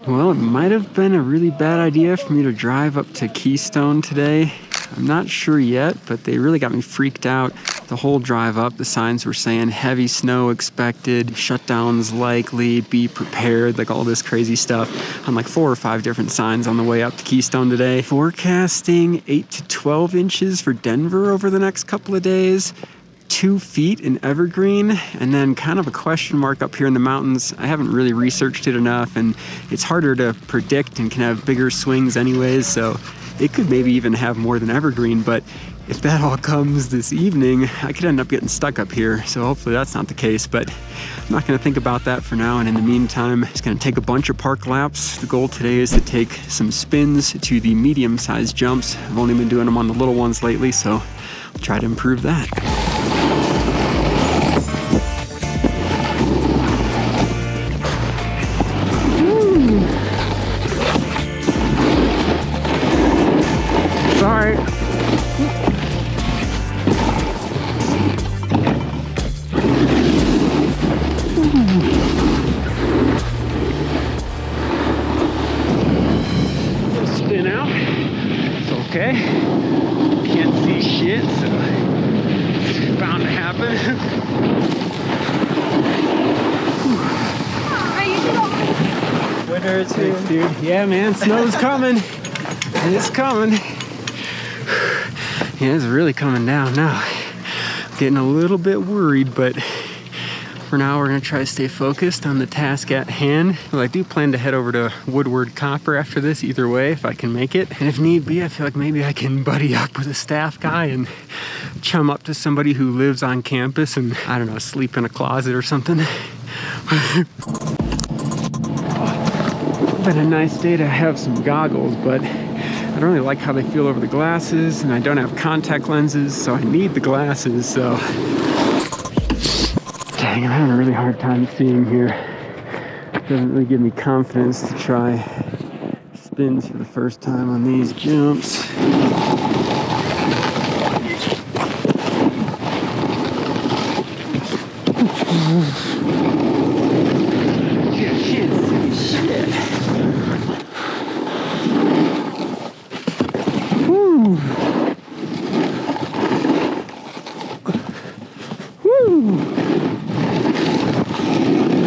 Well, it might have been a really bad idea for me to drive up to Keystone today. I'm not sure yet, but they really got me freaked out. The whole drive up, the signs were saying heavy snow expected, shutdowns likely, be prepared, like all this crazy stuff on like 4 or 5 different signs on the way up to Keystone today. Forecasting 8 to 12 inches for Denver over the next couple of days. 2 feet in Evergreen, and then kind of a question mark up here in the mountains. I haven't really researched it enough, and it's harder to predict and can have bigger swings anyways, so it could maybe even have more than Evergreen. But if that all comes this evening, I could end up getting stuck up here, so hopefully that's not the case. But I'm not going to think about that for now, and in the meantime, just going to take a bunch of park laps. The goal today is to take some spins to the medium-sized jumps. I've only been doing them on the little ones lately, so I'll try to improve that. Sorry. Spin out. It's okay. Can't see shit, so it's bound to happen. Winter too. Thanks, dude. Yeah, man, snow's coming. It's coming. Yeah, it's really coming down now. Getting a little bit worried, but for now we're gonna try to stay focused on the task at hand. Well, I do plan to head over to Woodward Copper after this either way, if I can make it. And if need be, I feel like maybe I can buddy up with a staff guy and chum up to somebody who lives on campus and, I don't know, sleep in a closet or something. Been a nice day to have some goggles, but I don't really like how they feel over the glasses, and I don't have contact lenses, so I need the glasses, so. Dang, I'm having a really hard time seeing here. Doesn't really give me confidence to try spins for the first time on these jumps.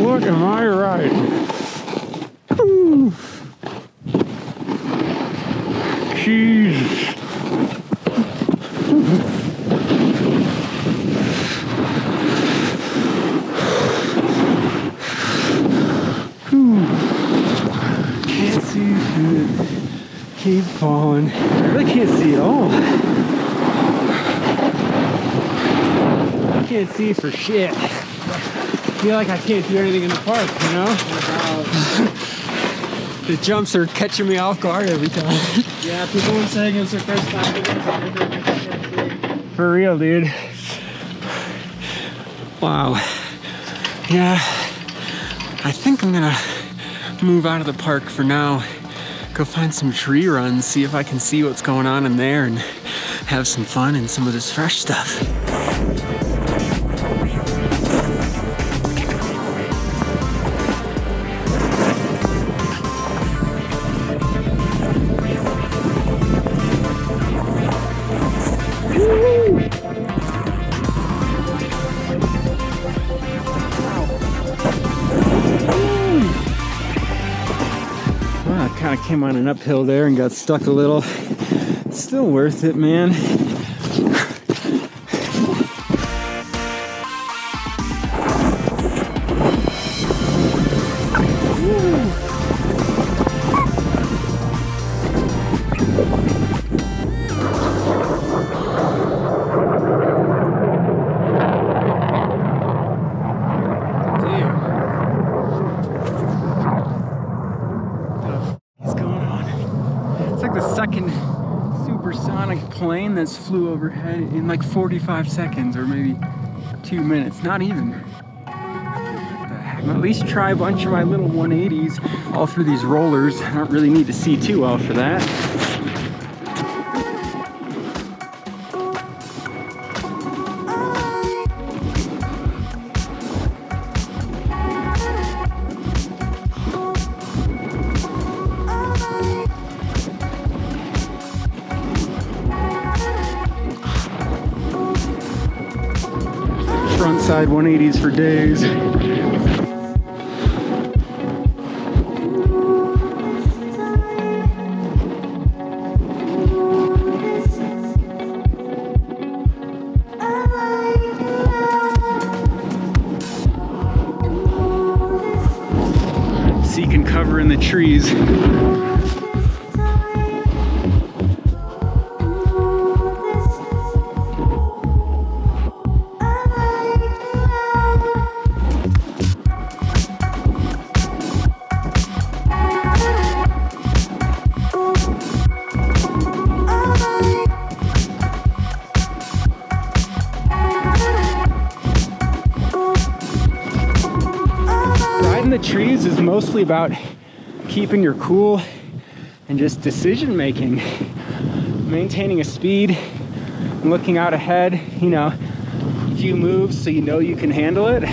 Look, am I right? Ooh. Jesus. Can't see shit. Keep falling. I really can't see at all. I can't see for shit. I feel like I can't do anything in the park, you know? The jumps are catching me off guard every time. Yeah, people were saying it's their first time. For real, dude. Wow. Yeah, I think I'm gonna move out of the park for now. Go find some tree runs, see if I can see what's going on in there and have some fun in some of this fresh stuff. Kind of came on an uphill there and got stuck a little. It's still worth it, man. Second supersonic plane that's flew overhead in like 45 seconds or maybe 2 minutes, not even. I'll at least try a bunch of my little 180s all through these rollers. I don't really need to see too well for that. side 180s for days. Seeking cover in the trees. Riding the trees is mostly about keeping your cool and just decision making, maintaining a speed, looking out ahead, you know, a few moves so you know you can handle it.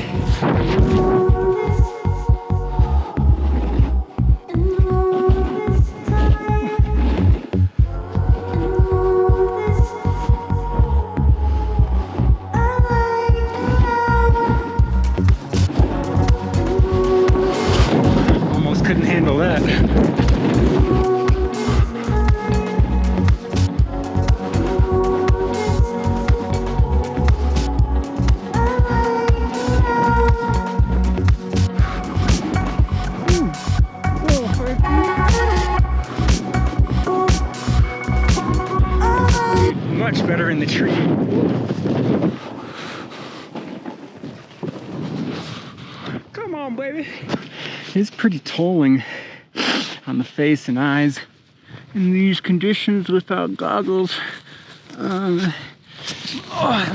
Couldn't handle that. Much better in the tree. Come on, baby. It's pretty tolling on the face and eyes in these conditions without goggles. And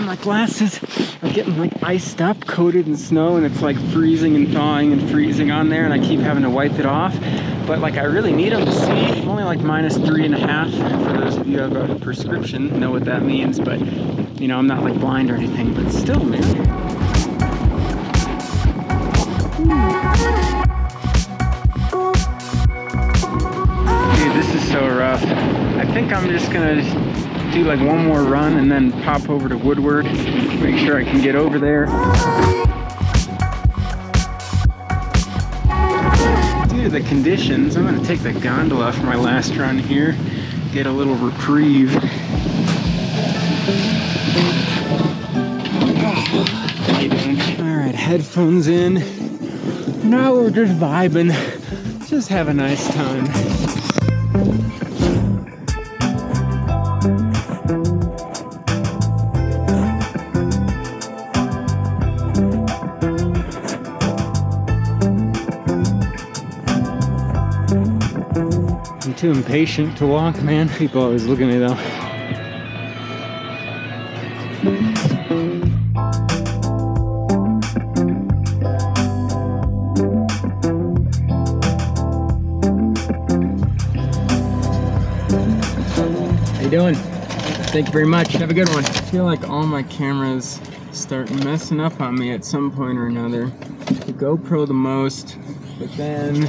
my glasses are getting like iced up, coated in snow, and it's like freezing and thawing and freezing on there, and I keep having to wipe it off. But like I really need them to see. I'm only like -3.5. For those of you who have a prescription, know what that means. But you know, I'm not like blind or anything, but still, man. This is so rough. I think I'm just gonna do like one more run and then pop over to Woodward, make sure I can get over there. Due to the conditions, I'm gonna take the gondola for my last run here, get a little reprieve. How you doing? All right, headphones in. Now we're just vibing, just have a nice time. I'm too impatient to walk, man. People always look at me though. How you doing? Thank you very much. Have a good one. I feel like all my cameras start messing up on me at some point or another. The GoPro the most, but then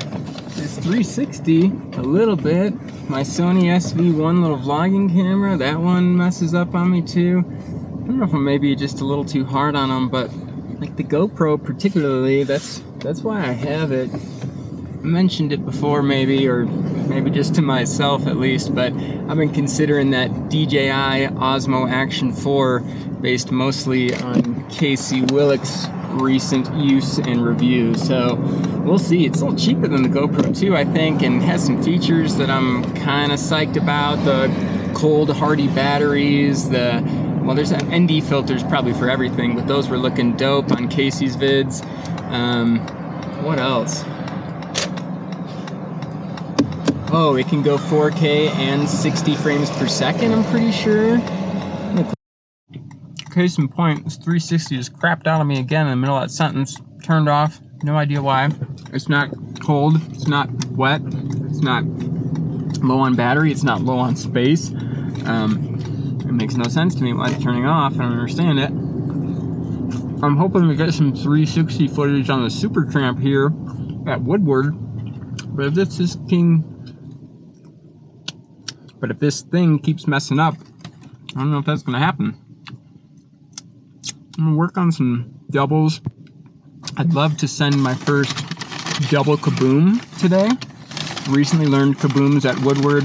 this 360 a little bit. My Sony SV1 little vlogging camera, that one messes up on me too. I don't know if I'm maybe just a little too hard on them, but like the GoPro particularly, that's why I have it. I mentioned it before maybe, or maybe just to myself at least, but I've been considering that DJI Osmo Action 4 based mostly on Casey Willick's recent use and review. So we'll see. It's a little cheaper than the GoPro 2, I think, and has some features that I'm kind of psyched about. The cold hardy batteries, well, there's ND filters probably for everything, but those were looking dope on Casey's vids. What else? Oh, it can go 4K and 60 frames per second, I'm pretty sure. Case in point, this 360 just crapped out on me again in the middle of that sentence. Turned off, no idea why. It's not cold, it's not wet, it's not low on battery, it's not low on space. It makes no sense to me why it's turning off. I don't understand it. I'm hoping to get some 360 footage on the Super Tramp here at Woodward. But if this thing keeps messing up, I don't know if that's gonna happen. I'm gonna work on some doubles. I'd love to send my first double kaboom today. Recently learned kabooms at Woodward.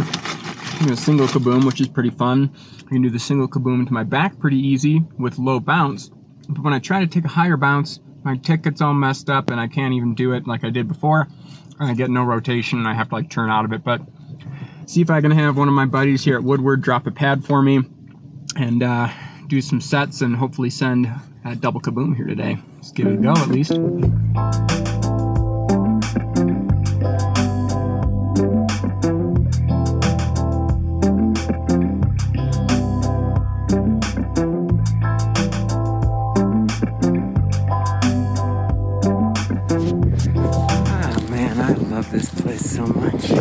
Single kaboom, which is pretty fun. I can do the single kaboom to my back pretty easy with low bounce. But when I try to take a higher bounce, my tick gets all messed up and I can't even do it like I did before. And I get no rotation and I have to like turn out of it. But see if I can have one of my buddies here at Woodward drop a pad for me and do some sets and hopefully send that double kaboom here today. Let's give it a go at least. Oh man, I love this place so much.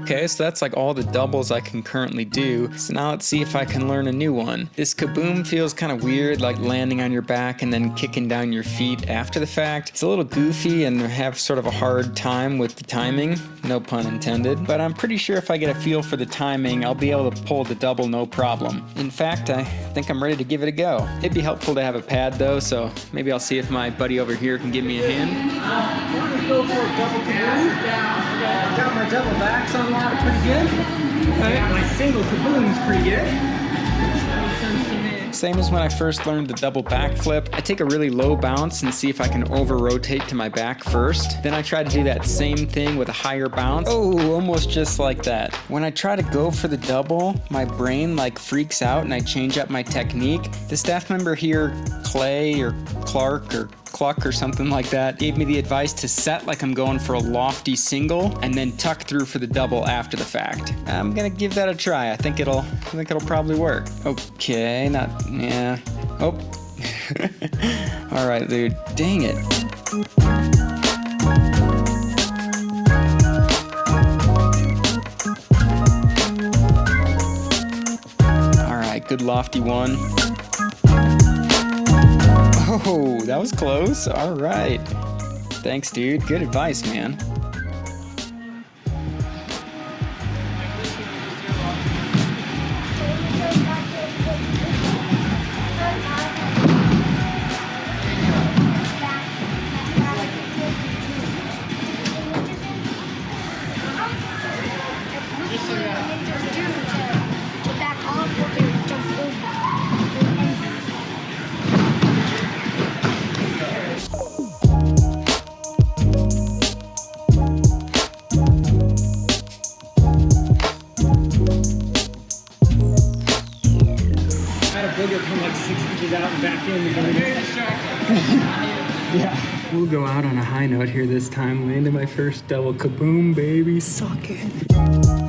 Okay, so that's like all the doubles I can currently do. So now let's see if I can learn a new one. This kaboom feels kind of weird, like landing on your back and then kicking down your feet after the fact. It's a little goofy and I have sort of a hard time with the timing, no pun intended. But I'm pretty sure if I get a feel for the timing, I'll be able to pull the double no problem. In fact, I think I'm ready to give it a go. It'd be helpful to have a pad though, so maybe I'll see if my buddy over here can give me a hand. I'm gonna go for a double kaboom. I got my double backs unlocked pretty good. I got my single kaboom's pretty good. Same as when I first learned the double backflip. I take a really low bounce and see if I can over-rotate to my back first. Then I try to do that same thing with a higher bounce. Oh, almost just like that. When I try to go for the double, my brain like freaks out and I change up my technique. The staff member here, Clay or Clark or Cluck or something like that, gave me the advice to set like I'm going for a lofty single and then tuck through for the double after the fact. I'm gonna give that a try. I think it'll probably work. Okay, yeah. Oh. All right, dude. Dang it. All right, good lofty one. Oh, that was close. All right. Thanks, dude. Good advice, man. Come like 6 inches out and back in. Yeah. We'll go out on a high note here this time. Landed my first double kaboom, baby. Suck it.